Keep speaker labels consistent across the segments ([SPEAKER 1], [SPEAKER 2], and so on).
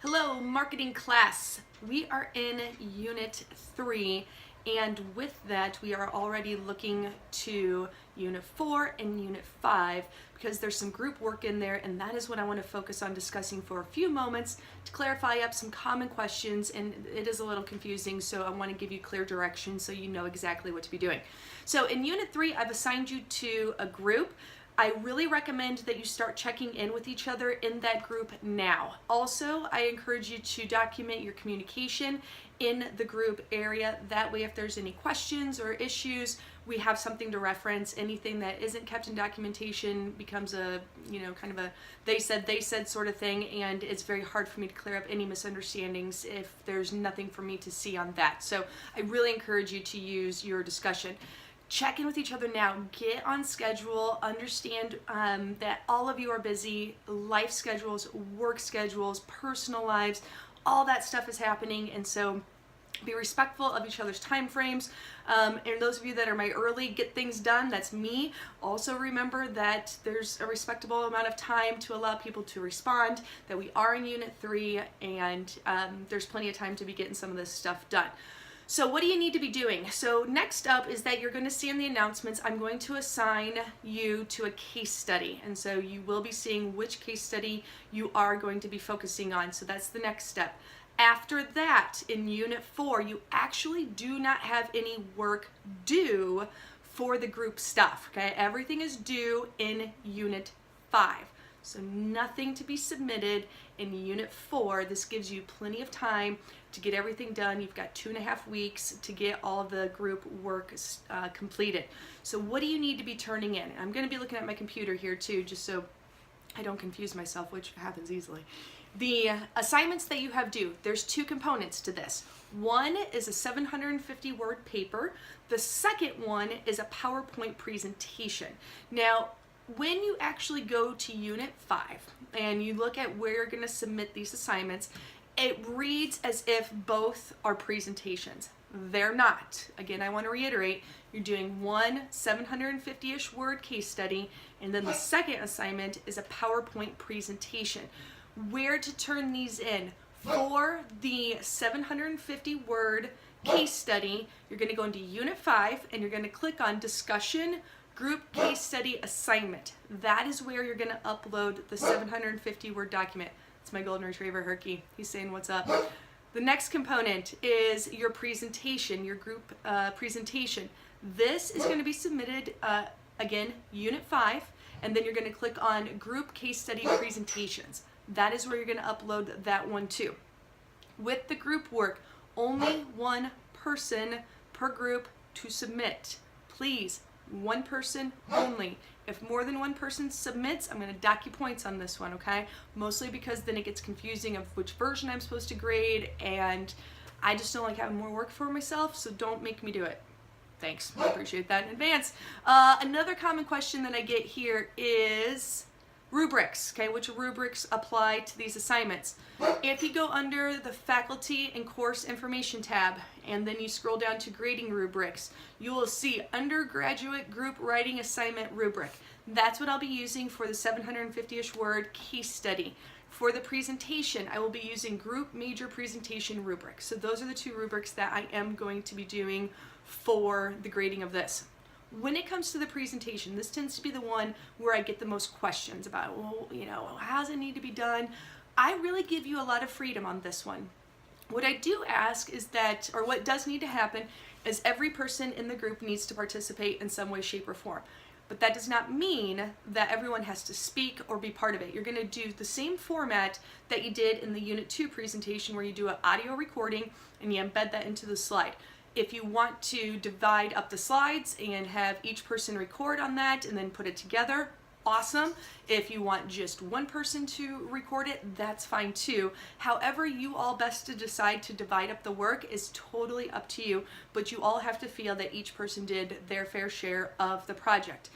[SPEAKER 1] Hello, marketing class. We are in Unit 3, and with that, we are already looking to Unit 4 and Unit 5 because there's some group work in there, and that is what I want to focus on discussing for a few moments to clarify up some common questions. And it is a little confusing, so I want to give you clear direction so you know exactly what to be doing. So in Unit 3, I've assigned you to a group. I really recommend that you start checking in with each other in that group now. Also, I encourage you to document your communication in the group area. That way, if there's any questions or issues, we have something to reference. Anything that isn't kept in documentation becomes a, kind of a they said sort of thing, and it's very hard for me to clear up any misunderstandings if there's nothing for me to see on that. So I really encourage you to use your discussion. Check in with each other now, get on schedule, understand that all of you are busy, life schedules, work schedules, personal lives, all that stuff is happening, and so be respectful of each other's time frames. And those of you that are my early get things done, that's me. Also remember that there's a respectable amount of time to allow people to respond, that we are in Unit 3, and there's plenty of time to be getting some of this stuff done. So what do you need to be doing? So next up is that you're going to see in the announcements, I'm going to assign you to a case study. And so you will be seeing which case study you are going to be focusing on. So that's the next step. After that, in Unit 4, you actually do not have any work due for the group stuff, okay? Everything is due in Unit 5. So nothing to be submitted in Unit 4. This gives you plenty of time to get everything done. You've got 2.5 weeks to get all of the group work completed. So what do you need to be turning in? I'm going to be looking at my computer here too, just so I don't confuse myself, which happens easily. The assignments that you have due, there's two components to this. One is a 750 word paper. The second one is a PowerPoint presentation. Now, when you actually go to Unit 5 and you look at where you're going to submit these assignments, it reads as if both are presentations. They're not. Again, I want to reiterate, you're doing one 750-ish word case study, and then the second assignment is a PowerPoint presentation. Where to turn these in? For the 750 word case study, you're going to go into Unit 5 and you're going to click on Discussion Group Case Study Assignment. That is where you're going to upload the 750 word document. It's my golden retriever, Herky. He's saying what's up. The next component is your presentation, your group presentation. This is going to be submitted, again, Unit 5, and then you're going to click on Group Case Study Presentations. That is where you're going to upload that one too. With the group work, only one person per group to submit. Please, one person only. If more than one person submits, I'm going to dock you points on this one, okay? Mostly because then it gets confusing of which version I'm supposed to grade, and I just don't like having more work for myself, so don't make me do it. Thanks. I appreciate that in advance. Another common question that I get here is rubrics, okay? Which rubrics apply to these assignments? If you go under the Faculty and Course Information tab, and then you scroll down to Grading Rubrics, you will see Undergraduate Group Writing Assignment Rubric. That's what I'll be using for the 750-ish word case study. For the presentation, I will be using Group Major Presentation Rubric. So those are the two rubrics that I am going to be doing for the grading of this. When it comes to the presentation, this tends to be the one where I get the most questions about, well, how does it need to be done? I really give you a lot of freedom on this one. What I do ask is that, or what does need to happen, is every person in the group needs to participate in some way, shape, or form. But that does not mean that everyone has to speak or be part of it. You're going to do the same format that you did in the Unit 2 presentation, where you do an audio recording and you embed that into the slide. If you want to divide up the slides and have each person record on that and then put it together, awesome. If you want just one person to record it, that's fine too. However you all best to decide to divide up the work is totally up to you, but you all have to feel that each person did their fair share of the project.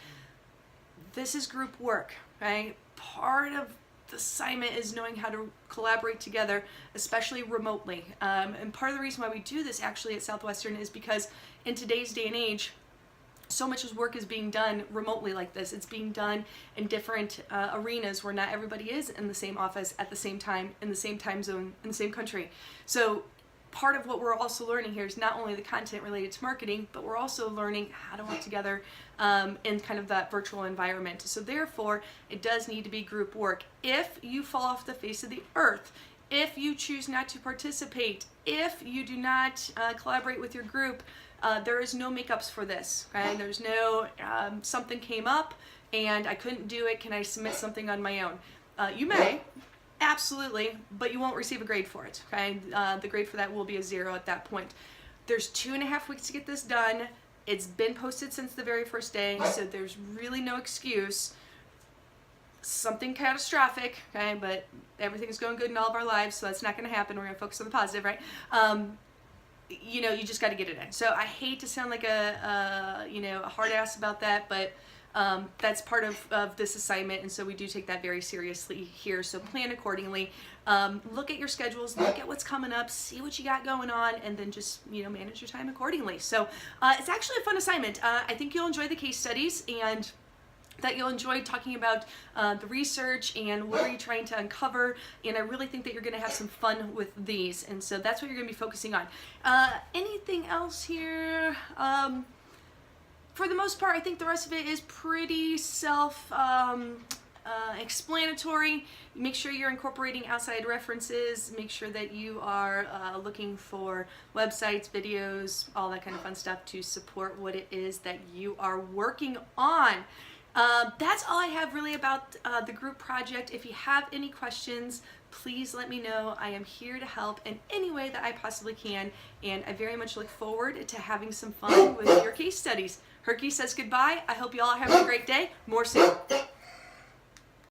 [SPEAKER 1] This is group work, right? Part of the assignment is knowing how to collaborate together, especially remotely. And part of the reason why we do this actually at Southwestern is because in today's day and age, so much work is being done remotely like this. It's being done in different arenas where not everybody is in the same office at the same time, in the same time zone, in the same country. So part of what we're also learning here is not only the content related to marketing, but we're also learning how to work together in kind of that virtual environment. So therefore, it does need to be group work. If you fall off the face of the earth, if you choose not to participate, if you do not collaborate with your group, there is no makeups for this, okay? There's no, something came up and I couldn't do it, can I submit something on my own? You may, absolutely, but you won't receive a grade for it, okay? The grade for that will be a 0 at that point. There's 2.5 weeks to get this done. It's been posted since the very first day, so there's really no excuse. Something catastrophic, okay, but everything's going good in all of our lives, so that's not going to happen. We're going to focus on the positive, right? You know, you just got to get it in. So I hate to sound like a hard ass about that, but that's part of this assignment, and so we do take that very seriously here. So plan accordingly. Look at your schedules, look at what's coming up, see what you got going on, and then just, you know, manage your time accordingly. So it's actually a fun assignment. I think you'll enjoy the case studies, and that you'll enjoy talking about the research and what are you trying to uncover, and I really think that you're going to have some fun with these, and so that's what you're going to be focusing on. Anything else here? For the most part, I think the rest of it is pretty self-explanatory. Make sure you're incorporating outside references. Make sure that you are looking for websites, videos, all that kind of fun stuff to support what it is that you are working on. That's all I have really about the group project. If you have any questions, please let me know. I am here to help in any way that I possibly can, and I very much look forward to having some fun with your case studies. Herky says goodbye. I hope you all have a great day. More soon.